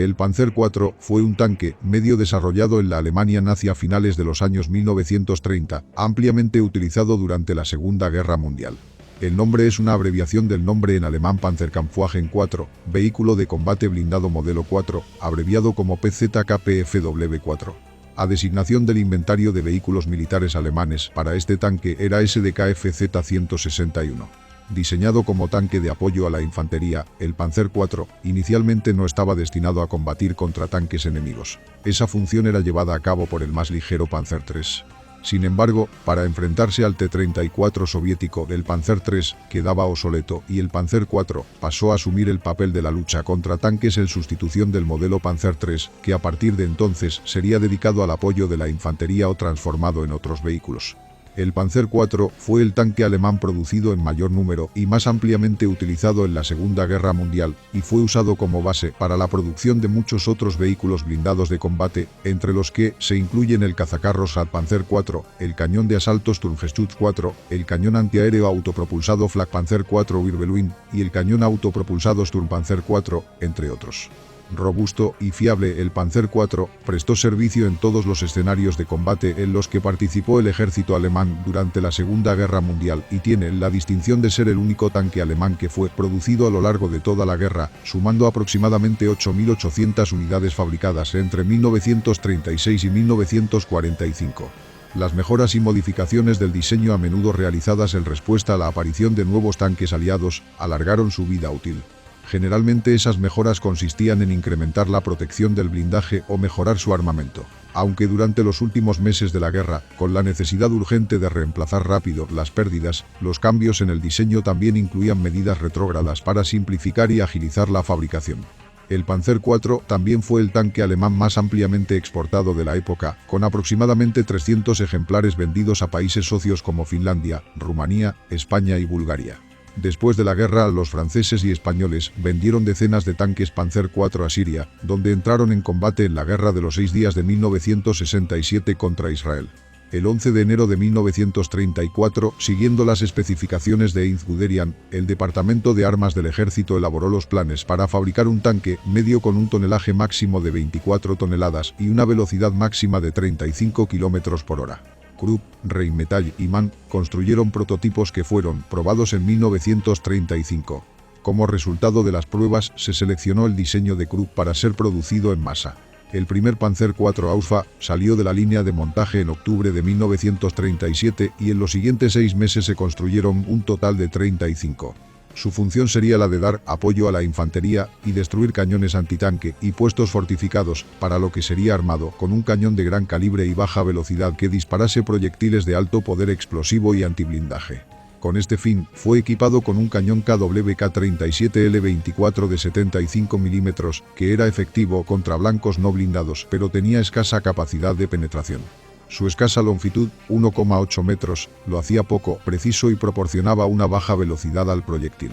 El Panzer IV fue un tanque medio desarrollado en la Alemania nazi a finales de los años 1930, ampliamente utilizado durante la Segunda Guerra Mundial. El nombre es una abreviación del nombre en alemán Panzerkampfwagen 4, vehículo de combate blindado modelo 4, abreviado como PZKPFW4. A designación del inventario de vehículos militares alemanes para este tanque era SDKFZ-161. Diseñado como tanque de apoyo a la infantería, el Panzer IV inicialmente no estaba destinado a combatir contra tanques enemigos. Esa función era llevada a cabo por el más ligero Panzer III. Sin embargo, para enfrentarse al T-34 soviético, el Panzer III quedaba obsoleto y el Panzer IV pasó a asumir el papel de la lucha contra tanques en sustitución del modelo Panzer III, que a partir de entonces sería dedicado al apoyo de la infantería o transformado en otros vehículos. El Panzer IV fue el tanque alemán producido en mayor número y más ampliamente utilizado en la Segunda Guerra Mundial, y fue usado como base para la producción de muchos otros vehículos blindados de combate, entre los que se incluyen el cazacarros Radpanzer IV, el cañón de asalto Sturmgeschütz IV, el cañón antiaéreo autopropulsado Flakpanzer IV Wirbelwind y el cañón autopropulsado Sturmpanzer IV, entre otros. Robusto y fiable, el Panzer IV prestó servicio en todos los escenarios de combate en los que participó el ejército alemán durante la Segunda Guerra Mundial y tiene la distinción de ser el único tanque alemán que fue producido a lo largo de toda la guerra, sumando aproximadamente 8.800 unidades fabricadas entre 1936 y 1945. Las mejoras y modificaciones del diseño, a menudo realizadas en respuesta a la aparición de nuevos tanques aliados, alargaron su vida útil. Generalmente esas mejoras consistían en incrementar la protección del blindaje o mejorar su armamento. Aunque durante los últimos meses de la guerra, con la necesidad urgente de reemplazar rápido las pérdidas, los cambios en el diseño también incluían medidas retrógradas para simplificar y agilizar la fabricación. El Panzer IV también fue el tanque alemán más ampliamente exportado de la época, con aproximadamente 300 ejemplares vendidos a países socios como Finlandia, Rumanía, España y Bulgaria. Después de la guerra, los franceses y españoles vendieron decenas de tanques Panzer IV a Siria, donde entraron en combate en la Guerra de los 6 días de 1967 contra Israel. El 11 de enero de 1934, siguiendo las especificaciones de Heinz Guderian, el Departamento de Armas del Ejército elaboró los planes para fabricar un tanque medio con un tonelaje máximo de 24 toneladas y una velocidad máxima de 35 km por hora. Krupp, Rheinmetall y MAN construyeron prototipos que fueron probados en 1935. Como resultado de las pruebas, se seleccionó el diseño de Krupp para ser producido en masa. El primer Panzer IV Ausf salió de la línea de montaje en octubre de 1937 y en los siguientes 6 meses se construyeron un total de 35. Su función sería la de dar apoyo a la infantería y destruir cañones antitanque y puestos fortificados, para lo que sería armado con un cañón de gran calibre y baja velocidad que disparase proyectiles de alto poder explosivo y antiblindaje. Con este fin, fue equipado con un cañón KWK-37L24 de 75 mm, que era efectivo contra blancos no blindados, pero tenía escasa capacidad de penetración. Su escasa longitud, 1,8 metros, lo hacía poco preciso y proporcionaba una baja velocidad al proyectil.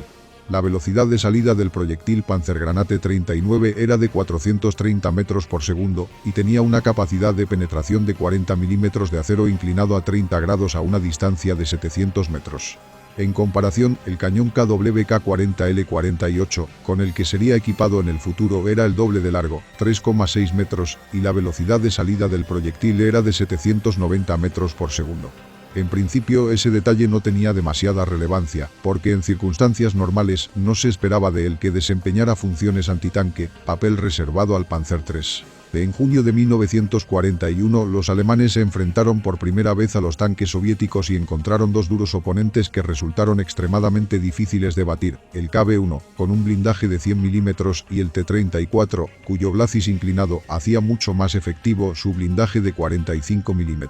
La velocidad de salida del proyectil Panzergranate 39 era de 430 metros por segundo y tenía una capacidad de penetración de 40 milímetros de acero inclinado a 30 grados a una distancia de 700 metros. En comparación, el cañón KWK-40L48, con el que sería equipado en el futuro, era el doble de largo, 3,6 metros, y la velocidad de salida del proyectil era de 790 metros por segundo. En principio, ese detalle no tenía demasiada relevancia, porque en circunstancias normales no se esperaba de él que desempeñara funciones antitanque, papel reservado al Panzer III. En junio de 1941, los alemanes se enfrentaron por primera vez a los tanques soviéticos y encontraron dos duros oponentes que resultaron extremadamente difíciles de batir: el KB-1, con un blindaje de 100 mm, y el T-34, cuyo glacis inclinado hacía mucho más efectivo su blindaje de 45 mm.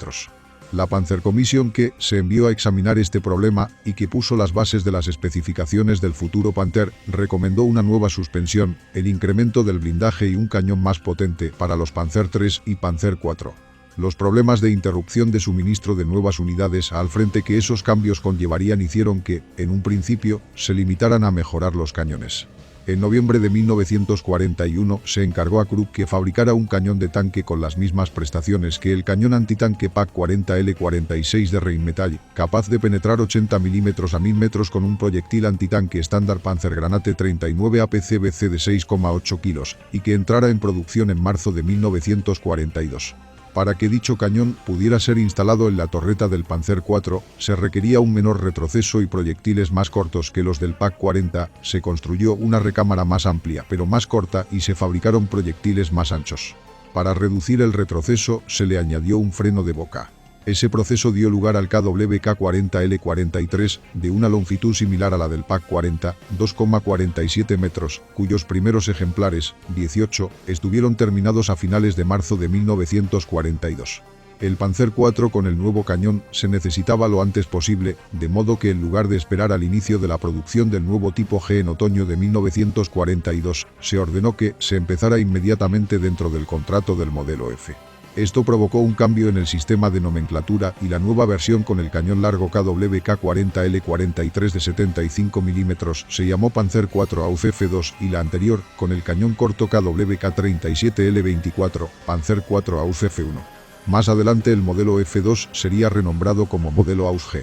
La Panzerkommission, que se envió a examinar este problema y que puso las bases de las especificaciones del futuro Panther, recomendó una nueva suspensión, el incremento del blindaje y un cañón más potente para los Panzer III y Panzer IV. Los problemas de interrupción de suministro de nuevas unidades al frente que esos cambios conllevarían hicieron que, en un principio, se limitaran a mejorar los cañones. En noviembre de 1941 se encargó a Krupp que fabricara un cañón de tanque con las mismas prestaciones que el cañón antitanque PaK-40L46 de Rheinmetall, capaz de penetrar 80 mm a 1000 metros con un proyectil antitanque estándar Panzergranate 39 APCBC de 6,8 kilos, y que entrara en producción en marzo de 1942. Para que dicho cañón pudiera ser instalado en la torreta del Panzer IV, se requería un menor retroceso y proyectiles más cortos que los del PaK-40, se construyó una recámara más amplia pero más corta y se fabricaron proyectiles más anchos. Para reducir el retroceso se le añadió un freno de boca. Ese proceso dio lugar al KWK-40L43, de una longitud similar a la del PaK-40, 2,47 metros, cuyos primeros ejemplares, 18, estuvieron terminados a finales de marzo de 1942. El Panzer IV con el nuevo cañón se necesitaba lo antes posible, de modo que en lugar de esperar al inicio de la producción del nuevo tipo G en otoño de 1942, se ordenó que se empezara inmediatamente dentro del contrato del modelo F. Esto provocó un cambio en el sistema de nomenclatura y la nueva versión con el cañón largo KWK-40L43 de 75 mm se llamó Panzer IV Ausf F2 y la anterior, con el cañón corto KWK-37L24, Panzer IV Ausf F1. Más adelante el modelo F2 sería renombrado como modelo Ausf.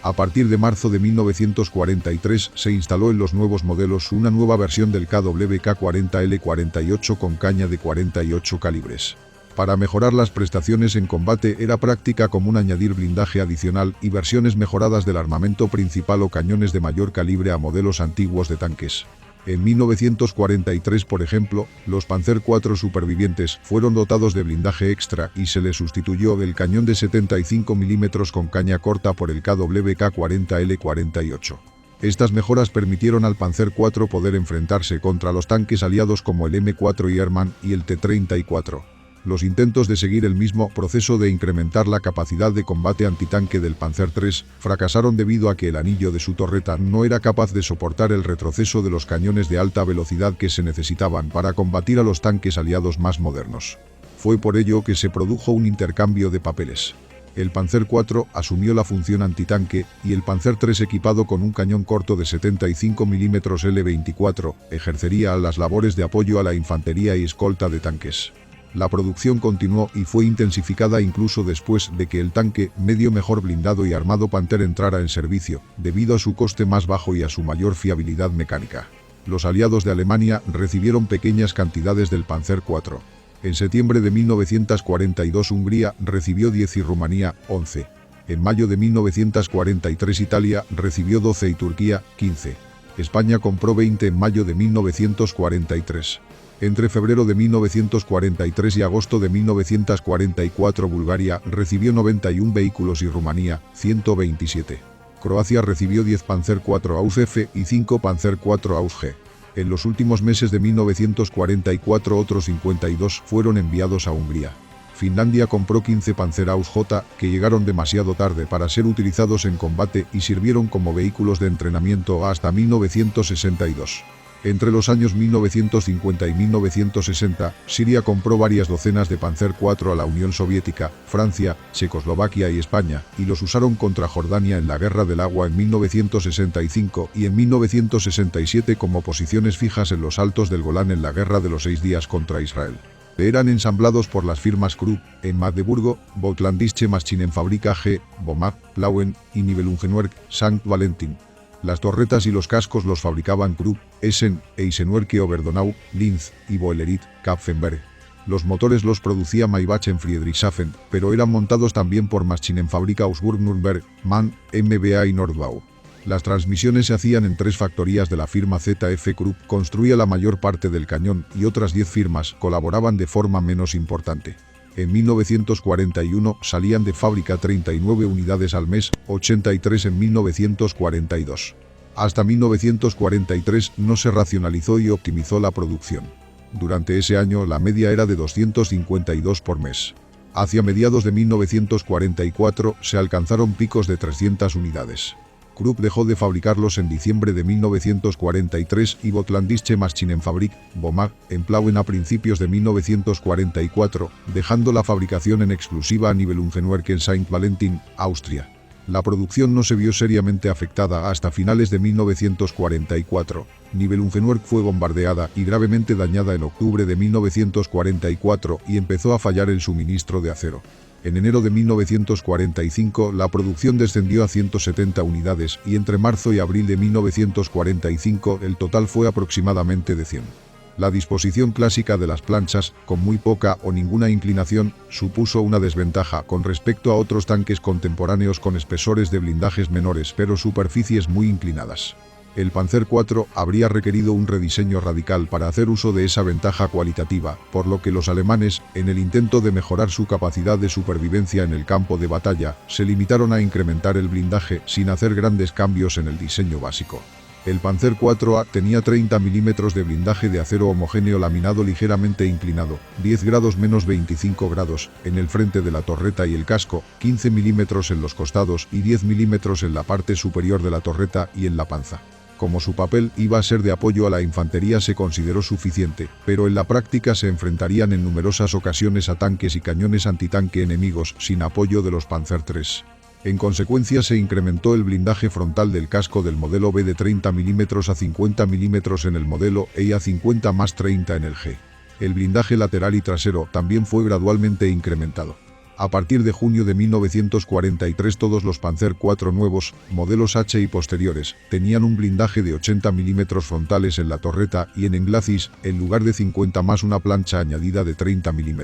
A partir de marzo de 1943 se instaló en los nuevos modelos una nueva versión del KWK-40L48 con caña de 48 calibres. Para mejorar las prestaciones en combate era práctica común añadir blindaje adicional y versiones mejoradas del armamento principal o cañones de mayor calibre a modelos antiguos de tanques. En 1943, por ejemplo, los Panzer IV supervivientes fueron dotados de blindaje extra y se les sustituyó el cañón de 75 mm con caña corta por el KWK-40L48. Estas mejoras permitieron al Panzer IV poder enfrentarse contra los tanques aliados como el M4 Ehrmann y el T-34. Los intentos de seguir el mismo proceso de incrementar la capacidad de combate antitanque del Panzer III fracasaron debido a que el anillo de su torreta no era capaz de soportar el retroceso de los cañones de alta velocidad que se necesitaban para combatir a los tanques aliados más modernos. Fue por ello que se produjo un intercambio de papeles. El Panzer IV asumió la función antitanque y el Panzer III, equipado con un cañón corto de 75 mm L24, ejercería las labores de apoyo a la infantería y escolta de tanques. La producción continuó y fue intensificada incluso después de que el tanque medio mejor blindado y armado Panther entrara en servicio, debido a su coste más bajo y a su mayor fiabilidad mecánica. Los aliados de Alemania recibieron pequeñas cantidades del Panzer IV. En septiembre de 1942 Hungría recibió 10 y Rumanía 11. En mayo de 1943 Italia recibió 12 y Turquía 15. España compró 20 en mayo de 1943. Entre febrero de 1943 y agosto de 1944 Bulgaria recibió 91 vehículos y Rumanía 127. Croacia recibió 10 Panzer IV Ausf F y 5 Panzer IV Ausf G. En los últimos meses de 1944 otros 52 fueron enviados a Hungría. Finlandia compró 15 Panzer Ausf J que llegaron demasiado tarde para ser utilizados en combate y sirvieron como vehículos de entrenamiento hasta 1962. Entre los años 1950 y 1960, Siria compró varias docenas de Panzer IV a la Unión Soviética, Francia, Checoslovaquia y España, y los usaron contra Jordania en la Guerra del Agua en 1965 y en 1967 como posiciones fijas en los altos del Golán en la Guerra de los 6 días contra Israel. Eran ensamblados por las firmas Krupp, en Magdeburgo, Voigtländische Maschinenfabrik AG, Bomag, Plauen y Nibelungenwerk, St. Valentin. Las torretas y los cascos los fabricaban Krupp, Essen, Eisenwerke Oberdonau, Linz y Boehlerit, Kapfenberg. Los motores los producía Maybach en Friedrichshafen, pero eran montados también por Maschinenfabrik Augsburg-Nürnberg, MAN, MBA y Nordbau. Las transmisiones se hacían en 3 factorías de la firma ZF. Krupp construía la mayor parte del cañón y otras 10 firmas colaboraban de forma menos importante. En 1941 salían de fábrica 39 unidades al mes, 83 en 1942. Hasta 1943 no se racionalizó y optimizó la producción. Durante ese año la media era de 252 por mes. Hacia mediados de 1944 se alcanzaron picos de 300 unidades. Krupp dejó de fabricarlos en diciembre de 1943 y Voigtländische Maschinenfabrik, Bomag, en Plauen a principios de 1944, dejando la fabricación en exclusiva a Nibelungenwerk en St. Valentin, Austria. La producción no se vio seriamente afectada hasta finales de 1944. Nibelungenwerk fue bombardeada y gravemente dañada en octubre de 1944 y empezó a fallar el suministro de acero. En enero de 1945 la producción descendió a 170 unidades y entre marzo y abril de 1945 el total fue aproximadamente de 100. La disposición clásica de las planchas, con muy poca o ninguna inclinación, supuso una desventaja con respecto a otros tanques contemporáneos con espesores de blindajes menores pero superficies muy inclinadas. El Panzer IV habría requerido un rediseño radical para hacer uso de esa ventaja cualitativa, por lo que los alemanes, en el intento de mejorar su capacidad de supervivencia en el campo de batalla, se limitaron a incrementar el blindaje sin hacer grandes cambios en el diseño básico. El Panzer IV-A tenía 30 milímetros de blindaje de acero homogéneo laminado ligeramente inclinado, 10 grados menos 25 grados, en el frente de la torreta y el casco, 15 milímetros en los costados y 10 milímetros en la parte superior de la torreta y en la panza. Como su papel iba a ser de apoyo a la infantería se consideró suficiente, pero en la práctica se enfrentarían en numerosas ocasiones a tanques y cañones antitanque enemigos sin apoyo de los Panzer III. En consecuencia se incrementó el blindaje frontal del casco del modelo B de 30 mm a 50 mm en el modelo E y a 50 más 30 en el G. El blindaje lateral y trasero también fue gradualmente incrementado. A partir de junio de 1943 todos los Panzer IV nuevos, modelos H y posteriores, tenían un blindaje de 80 mm frontales en la torreta y en englacis, en lugar de 50 más una plancha añadida de 30 mm.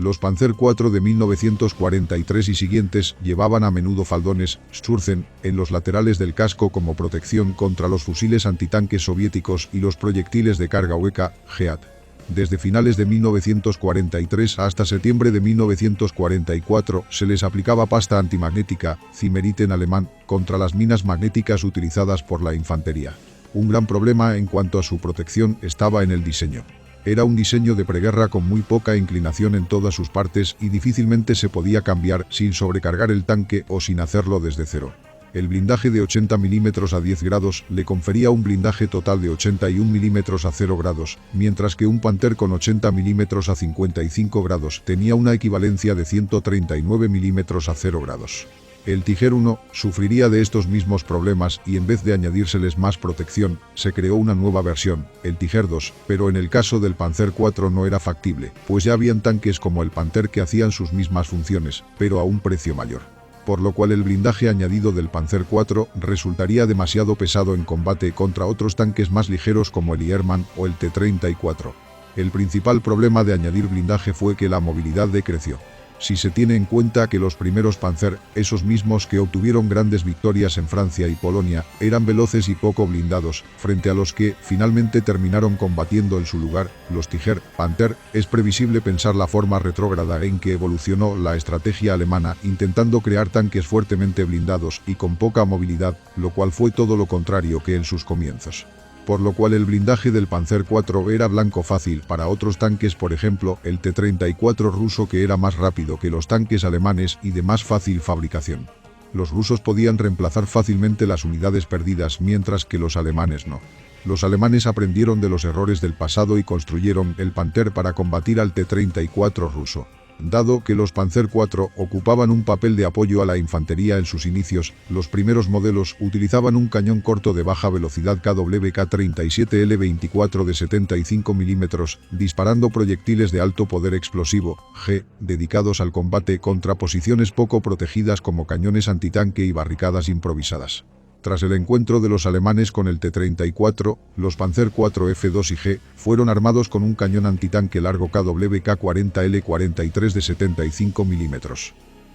Los Panzer IV de 1943 y siguientes llevaban a menudo faldones Schürzen en los laterales del casco como protección contra los fusiles antitanques soviéticos y los proyectiles de carga hueca, GEAT. Desde finales de 1943 hasta septiembre de 1944 se les aplicaba pasta antimagnética, Zimerit en alemán, contra las minas magnéticas utilizadas por la infantería. Un gran problema en cuanto a su protección estaba en el diseño. Era un diseño de preguerra con muy poca inclinación en todas sus partes y difícilmente se podía cambiar sin sobrecargar el tanque o sin hacerlo desde cero. El blindaje de 80 mm a 10 grados le confería un blindaje total de 81 mm a 0 grados, mientras que un Panther con 80 mm a 55 grados tenía una equivalencia de 139 mm a 0 grados. El Tiger I sufriría de estos mismos problemas y en vez de añadírseles más protección, se creó una nueva versión, el Tiger II, pero en el caso del Panzer IV no era factible, pues ya habían tanques como el Panther que hacían sus mismas funciones, pero a un precio mayor. Por lo cual el blindaje añadido del Panzer IV resultaría demasiado pesado en combate contra otros tanques más ligeros como el Ehrmann o el T-34. El principal problema de añadir blindaje fue que la movilidad decreció. Si se tiene en cuenta que los primeros Panzer, esos mismos que obtuvieron grandes victorias en Francia y Polonia, eran veloces y poco blindados, frente a los que finalmente terminaron combatiendo en su lugar, los Tiger Panther, es previsible pensar la forma retrógrada en que evolucionó la estrategia alemana intentando crear tanques fuertemente blindados y con poca movilidad, lo cual fue todo lo contrario que en sus comienzos. Por lo cual el blindaje del Panzer IV era blanco fácil para otros tanques, por ejemplo, el T-34 ruso, que era más rápido que los tanques alemanes y de más fácil fabricación. Los rusos podían reemplazar fácilmente las unidades perdidas, mientras que los alemanes no. Los alemanes aprendieron de los errores del pasado y construyeron el Panther para combatir al T-34 ruso. Dado que los Panzer IV ocupaban un papel de apoyo a la infantería en sus inicios, los primeros modelos utilizaban un cañón corto de baja velocidad KWK-37L24 de 75 mm, disparando proyectiles de alto poder explosivo, G, dedicados al combate contra posiciones poco protegidas como cañones antitanque y barricadas improvisadas. Tras el encuentro de los alemanes con el T-34, los Panzer IV F2 y G fueron armados con un cañón antitanque largo KWK-40L43 de 75 mm.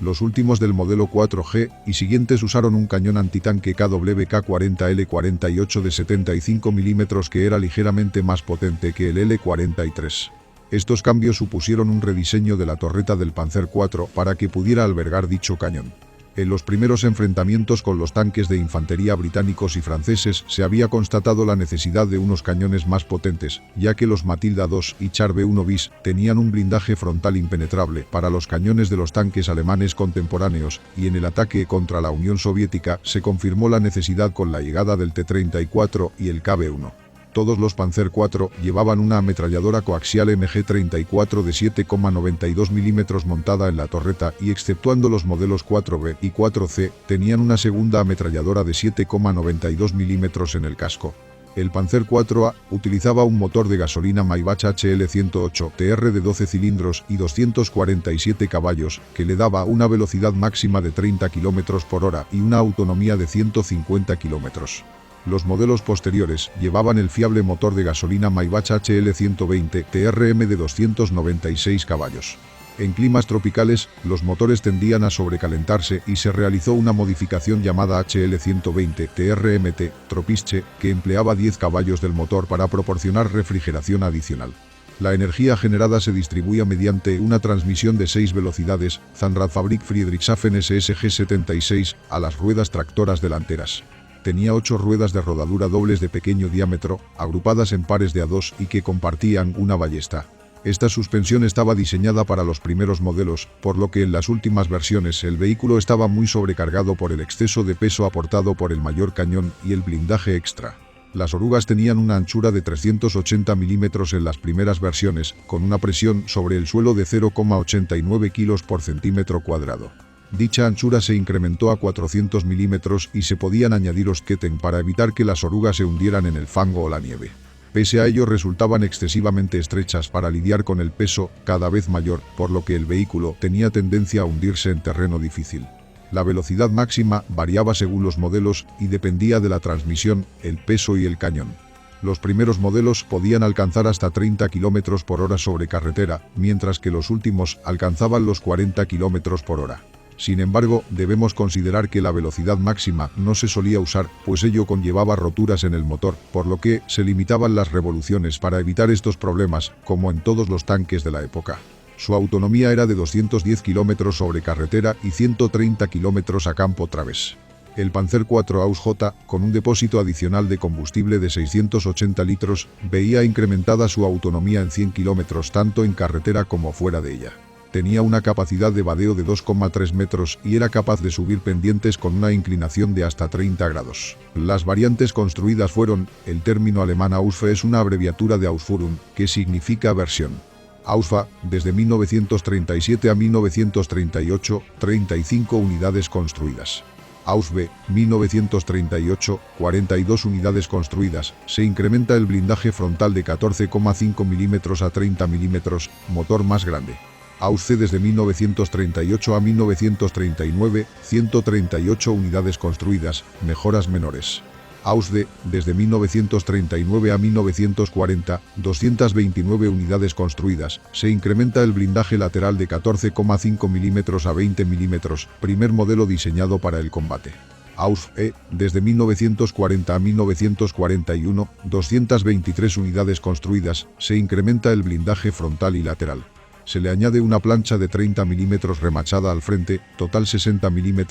Los últimos del modelo 4G y siguientes usaron un cañón antitanque KWK-40L48 de 75 mm que era ligeramente más potente que el L43. Estos cambios supusieron un rediseño de la torreta del Panzer IV para que pudiera albergar dicho cañón. En los primeros enfrentamientos con los tanques de infantería británicos y franceses se había constatado la necesidad de unos cañones más potentes, ya que los Matilda II y Char B1 bis tenían un blindaje frontal impenetrable para los cañones de los tanques alemanes contemporáneos, y en el ataque contra la Unión Soviética se confirmó la necesidad con la llegada del T-34 y el KB-1. Todos los Panzer IV llevaban una ametralladora coaxial MG-34 de 7,92 mm montada en la torreta y, exceptuando los modelos 4B y 4C, tenían una segunda ametralladora de 7,92 mm en el casco. El Panzer IV-A utilizaba un motor de gasolina Maybach HL108 TR de 12 cilindros y 247 caballos, que le daba una velocidad máxima de 30 km por hora y una autonomía de 150 km. Los modelos posteriores llevaban el fiable motor de gasolina Maybach HL120 TRM de 296 caballos. En climas tropicales, los motores tendían a sobrecalentarse y se realizó una modificación llamada HL120 TRMT Tropische, que empleaba 10 caballos del motor para proporcionar refrigeración adicional. La energía generada se distribuía mediante una transmisión de 6 velocidades Zahnradfabrik Friedrichshafen SSG 76 a las ruedas tractoras delanteras. Tenía 8 ruedas de rodadura dobles de pequeño diámetro, agrupadas en pares de A2 y que compartían una ballesta. Esta suspensión estaba diseñada para los primeros modelos, por lo que en las últimas versiones el vehículo estaba muy sobrecargado por el exceso de peso aportado por el mayor cañón y el blindaje extra. Las orugas tenían una anchura de 380 mm en las primeras versiones, con una presión sobre el suelo de 0,89 kg por centímetro cuadrado. Dicha anchura se incrementó a 400 mm y se podían añadir osqueten para evitar que las orugas se hundieran en el fango o la nieve. Pese a ello, resultaban excesivamente estrechas para lidiar con el peso cada vez mayor, por lo que el vehículo tenía tendencia a hundirse en terreno difícil. La velocidad máxima variaba según los modelos y dependía de la transmisión, el peso y el cañón. Los primeros modelos podían alcanzar hasta 30 km por hora sobre carretera, mientras que los últimos alcanzaban los 40 km por hora. Sin embargo, debemos considerar que la velocidad máxima no se solía usar, pues ello conllevaba roturas en el motor, por lo que se limitaban las revoluciones para evitar estos problemas, como en todos los tanques de la época. Su autonomía era de 210 km sobre carretera y 130 km a campo traves. El Panzer IV Ausf J, con un depósito adicional de combustible de 680 litros, veía incrementada su autonomía en 100 km tanto en carretera como fuera de ella. Tenía una capacidad de vadeo de 2,3 metros y era capaz de subir pendientes con una inclinación de hasta 30 grados. Las variantes construidas fueron: el término alemán Ausf es una abreviatura de Ausführung, que significa versión. Ausf, desde 1937 a 1938, 35 unidades construidas. Ausf, 1938, 42 unidades construidas, se incrementa el blindaje frontal de 14,5 mm a 30 mm, motor más grande. Ausf desde 1938 a 1939, 138 unidades construidas, mejoras menores. Ausf desde 1939 a 1940, 229 unidades construidas, se incrementa el blindaje lateral de 14,5 mm a 20 mm, primer modelo diseñado para el combate. Ausf E, desde 1940 a 1941, 223 unidades construidas, se incrementa el blindaje frontal y lateral. Se le añade una plancha de 30 mm remachada al frente, total 60 mm,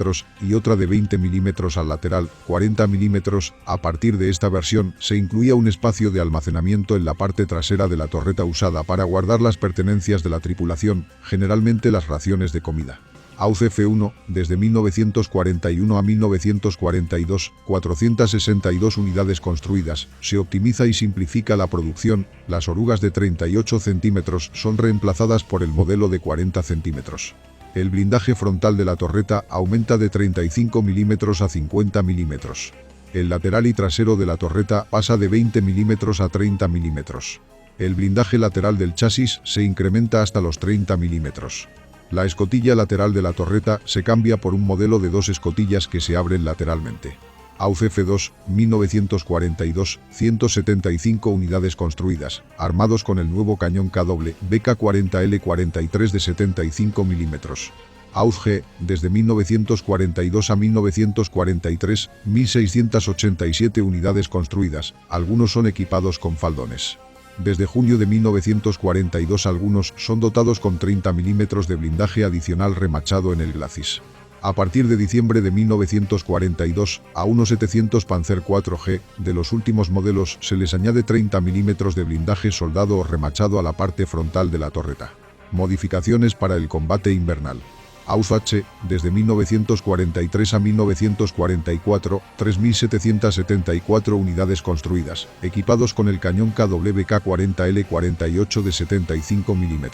y otra de 20 mm al lateral, 40 mm. A partir de esta versión, se incluía un espacio de almacenamiento en la parte trasera de la torreta usada para guardar las pertenencias de la tripulación, generalmente las raciones de comida. Ausf F1, desde 1941 a 1942, 462 unidades construidas, se optimiza y simplifica la producción, las orugas de 38 centímetros son reemplazadas por el modelo de 40 centímetros. El blindaje frontal de la torreta aumenta de 35 mm a 50 mm. El lateral y trasero de la torreta pasa de 20 mm a 30 mm. El blindaje lateral del chasis se incrementa hasta los 30 mm. La escotilla lateral de la torreta se cambia por un modelo de 2 escotillas que se abren lateralmente. Ausf F2, 1942, 175 unidades construidas, armados con el nuevo cañón KW BK40L43 de 75 mm. Ausf G, desde 1942 a 1943, 1.687 unidades construidas, algunos son equipados con faldones. Desde junio de 1942 algunos son dotados con 30 mm de blindaje adicional remachado en el glacis. A partir de diciembre de 1942, a unos 700 Panzer IV-G de los últimos modelos se les añade 30 mm de blindaje soldado o remachado a la parte frontal de la torreta. Modificaciones para el combate invernal. Ausf, desde 1943 a 1944, 3.774 unidades construidas, equipados con el cañón KWK-40L48 de 75 mm.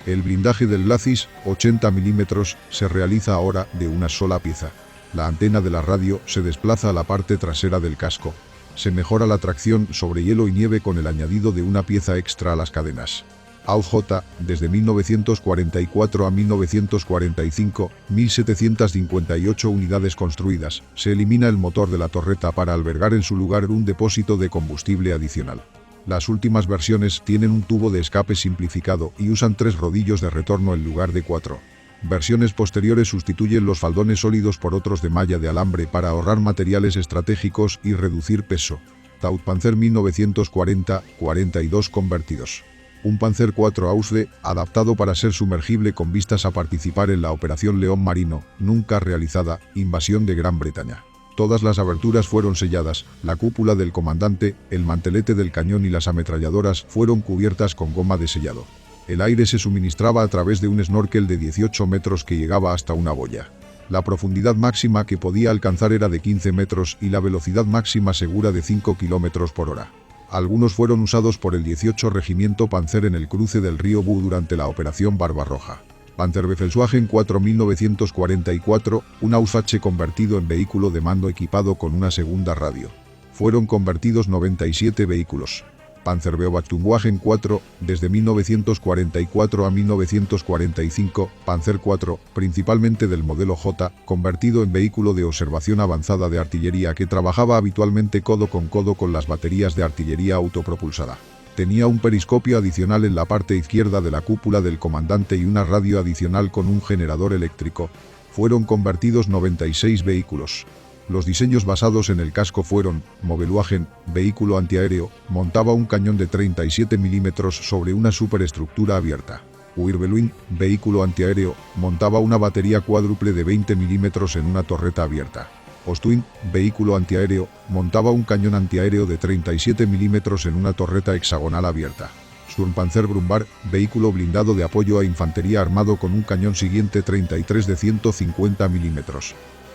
El blindaje del glacis, 80 mm, se realiza ahora de una sola pieza. La antena de la radio se desplaza a la parte trasera del casco. Se mejora la tracción sobre hielo y nieve con el añadido de una pieza extra a las cadenas. Ausf, desde 1944 a 1945, 1.758 unidades construidas. Se elimina el motor de la torreta para albergar en su lugar un depósito de combustible adicional. Las últimas versiones tienen un tubo de escape simplificado y usan 3 rodillos de retorno en lugar de 4. Versiones posteriores sustituyen los faldones sólidos por otros de malla de alambre para ahorrar materiales estratégicos y reducir peso. Tautpanzer 1940, 42 convertidos. Un Panzer IV Ausf, adaptado para ser sumergible con vistas a participar en la Operación León Marino, nunca realizada, invasión de Gran Bretaña. Todas las aberturas fueron selladas, la cúpula del comandante, el mantelete del cañón y las ametralladoras fueron cubiertas con goma de sellado. El aire se suministraba a través de un snorkel de 18 metros que llegaba hasta una boya. La profundidad máxima que podía alcanzar era de 15 metros y la velocidad máxima segura de 5 km por hora. Algunos fueron usados por el 18 Regimiento Panzer en el cruce del río Bu durante la Operación Barbarroja. Panzerbefehlswagen 4944, un Ausf convertido en vehículo de mando equipado con una segunda radio. Fueron convertidos 97 vehículos. Panzerbeobachtungswagen 4, desde 1944 a 1945, Panzer IV, principalmente del modelo J, convertido en vehículo de observación avanzada de artillería que trabajaba habitualmente codo con las baterías de artillería autopropulsada. Tenía un periscopio adicional en la parte izquierda de la cúpula del comandante y una radio adicional con un generador eléctrico. Fueron convertidos 96 vehículos. Los diseños basados en el casco fueron: Mobilwagen, vehículo antiaéreo, montaba un cañón de 37 mm sobre una superestructura abierta. Wirbelwind, vehículo antiaéreo, montaba una batería cuádruple de 20 mm en una torreta abierta. Ostwind, vehículo antiaéreo, montaba un cañón antiaéreo de 37 mm en una torreta hexagonal abierta. Sturmpanzer Brummbär, vehículo blindado de apoyo a infantería armado con un cañón siguiente 33 de 150 mm.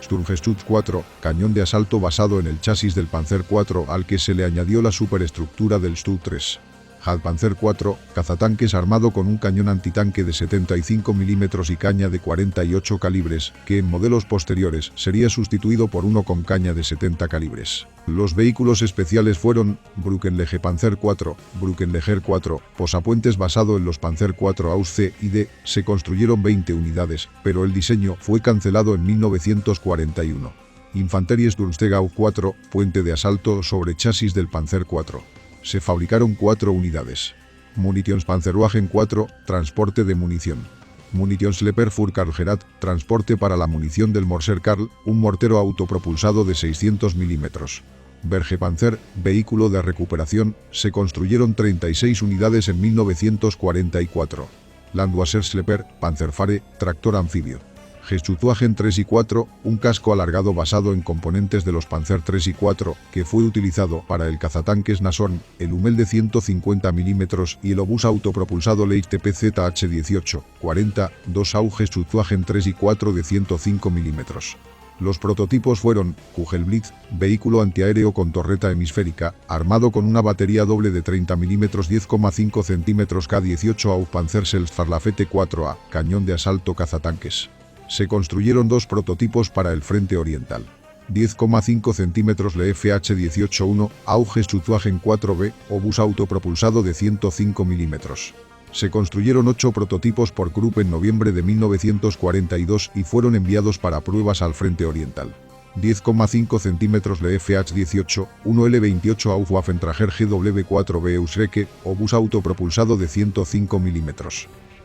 Sturmgeschütz 4, cañón de asalto basado en el chasis del Panzer IV al que se le añadió la superestructura del Stu 3. Hauptpanzer 4, cazatanques armado con un cañón antitanque de 75 mm y caña de 48 calibres, que en modelos posteriores sería sustituido por uno con caña de 70 calibres. Los vehículos especiales fueron: Brückenleger Panzer 4, Brückenleger 4, posapuentes basado en los Panzer IV Ausf y D. Se construyeron 20 unidades, pero el diseño fue cancelado en 1941. Infanteriesturmstegau 4, puente de asalto sobre chasis del Panzer IV. Se fabricaron 4 unidades. Munitionspanzerwagen 4, transporte de munición. Munitionsschlepper für Karlgerät, transporte para la munición del Morser Karl, un mortero autopropulsado de 600 mm. Bergepanzer, vehículo de recuperación, se construyeron 36 unidades en 1944. Landwasserschlepper, Panzerfahre, tractor anfibio. Geschützwagen 3 y 4, un casco alargado basado en componentes de los Panzer 3 y 4, que fue utilizado para el cazatanques Nashorn, el Hummel de 150 mm y el obús autopropulsado Leichtp ZH-18, 40, 2 AU Geschützwagen 3 y 4 de 105 mm. Los prototipos fueron: Kugelblitz, vehículo antiaéreo con torreta hemisférica, armado con una batería doble de 30 mm 10,5 cm K18 AU Panzerselbstfahrlafette 4A, cañón de asalto cazatanques. Se construyeron 2 prototipos para el frente oriental. 10,5 cm LFH-18-1, AU Geschützwagen 4B, obús autopropulsado de 105 mm. Se construyeron 8 prototipos por Krupp en noviembre de 1942 y fueron enviados para pruebas al frente oriental. 10,5 cm LFH-18, 1 L28 AU Waffenträger GW4B Eusreke, obús autopropulsado de 105 mm.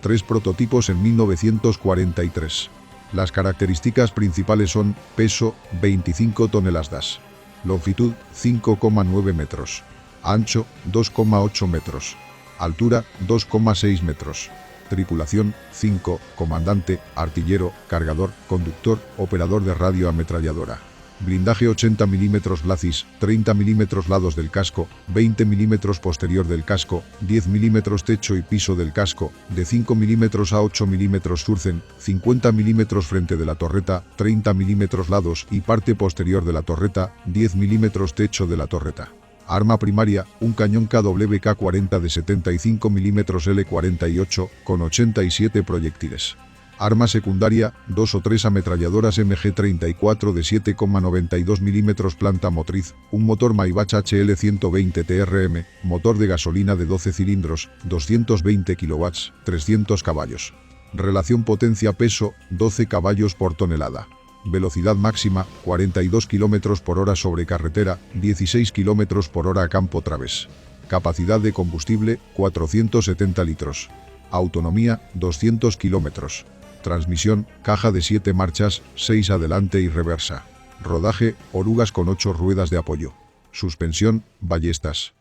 3 prototipos en 1943. Las características principales son: peso, 25 toneladas. Longitud, 5,9 metros. Ancho, 2,8 metros. Altura, 2,6 metros. Tripulación, 5, comandante, artillero, cargador, conductor, operador de radio ametralladora. Blindaje 80 mm glacis, 30 mm lados del casco, 20 mm posterior del casco, 10 mm techo y piso del casco, de 5 mm a 8 mm surcen, 50 mm frente de la torreta, 30 mm lados y parte posterior de la torreta, 10 mm techo de la torreta. Arma primaria, un cañón KWK-40 de 75 mm L48, con 87 proyectiles. Arma secundaria, 2 o 3 ametralladoras MG34 de 7,92 mm planta motriz, un motor Maybach HL120 TRM, motor de gasolina de 12 cilindros, 220 kW, 300 caballos. Relación potencia-peso, 12 caballos por tonelada. Velocidad máxima, 42 km por hora sobre carretera, 16 km por hora a campo través. Capacidad de combustible, 470 litros. Autonomía, 200 km. Transmisión, caja de 7 marchas, 6 adelante y reversa. Rodaje, orugas con 8 ruedas de apoyo. Suspensión, ballestas.